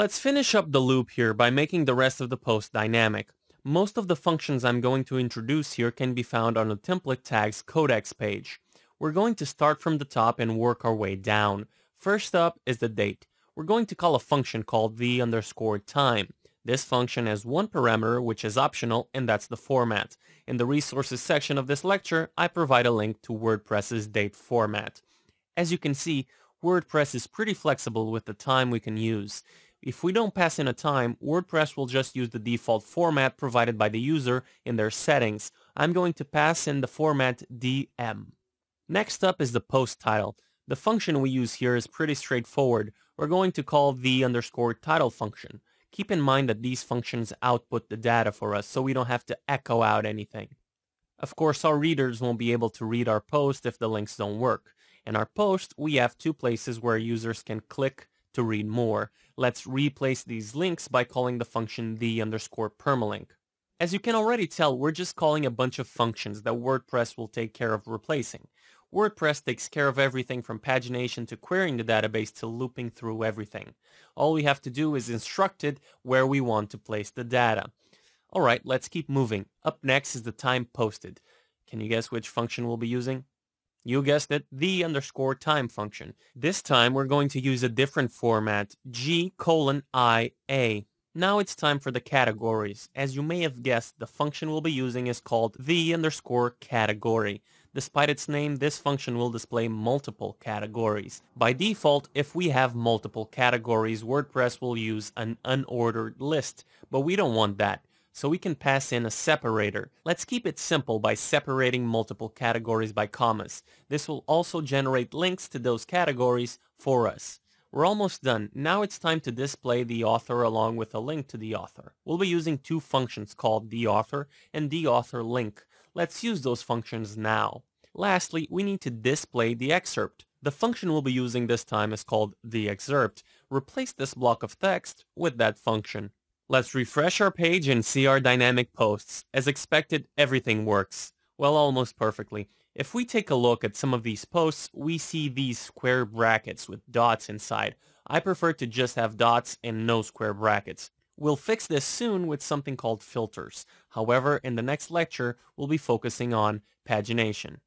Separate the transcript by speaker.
Speaker 1: Let's finish up the loop here by making the rest of the post dynamic. Most of the functions I'm going to introduce here can be found on the template tags codex page. We're going to start from the top and work our way down. First up is the date. We're going to call a function called the_time. This function has one parameter which is optional, and that's the format. In the resources section of this lecture, I provide a link to WordPress's date format. As you can see, WordPress is pretty flexible with the time we can use. If we don't pass in a time, WordPress will just use the default format provided by the user in their settings. I'm going to pass in the format DM. Next up is the post title. The function we use here is pretty straightforward. We're going to call the_title function. Keep in mind that these functions output the data for us, so we don't have to echo out anything. Of course, our readers won't be able to read our post if the links don't work. In our post, we have two places where users can click to read more. Let's replace these links by calling the function the_permalink. As you can already tell, we're just calling a bunch of functions that WordPress will take care of replacing. WordPress takes care of everything from pagination to querying the database to looping through everything. All we have to do is instruct it where we want to place the data. Alright, let's keep moving. Up next is the time posted. Can you guess which function we'll be using? You guessed it, the_time function. This time we're going to use a different format, G:(IA). Now it's time for the categories. As you may have guessed, the function we'll be using is called the_category. Despite its name, this function will display multiple categories. By default, if we have multiple categories, WordPress will use an unordered list, but we don't want that. So we can pass in a separator. Let's keep it simple by separating multiple categories by commas. This will also generate links to those categories for us. We're almost done. Now it's time to display the author along with a link to the author. We'll be using two functions called theAuthor and theAuthorLink. Let's use those functions now. Lastly, we need to display the excerpt. The function we'll be using this time is called theExcerpt. Replace this block of text with that function. Let's refresh our page and see our dynamic posts. As expected, everything works. Well, almost perfectly. If we take a look at some of these posts, we see these square brackets with dots inside. I prefer to just have dots and no square brackets. We'll fix this soon with something called filters. However, in the next lecture, we'll be focusing on pagination.